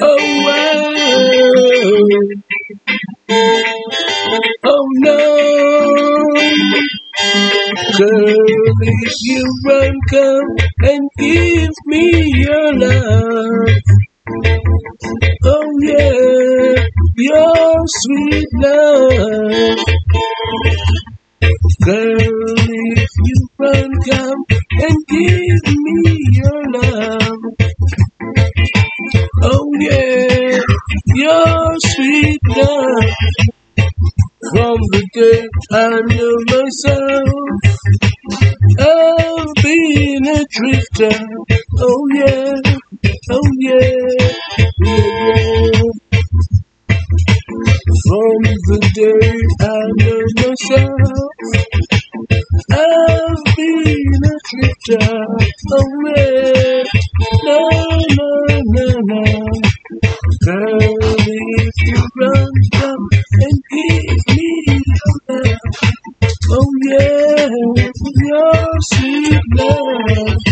Oh, well. Oh no, girl, if you run, come and give me your love. Oh yeah, your sweet love. Girl, if you run, come and give me your love. Oh yeah, your sweet love. From the day I knew myself, I've been a drifter. Oh yeah, oh yeah, yeah. From the day I knew myself, I've been a drifter. Oh yeah, no, no, no, no. Girl, if you run, come and give me your love. Oh yeah, your sweet love.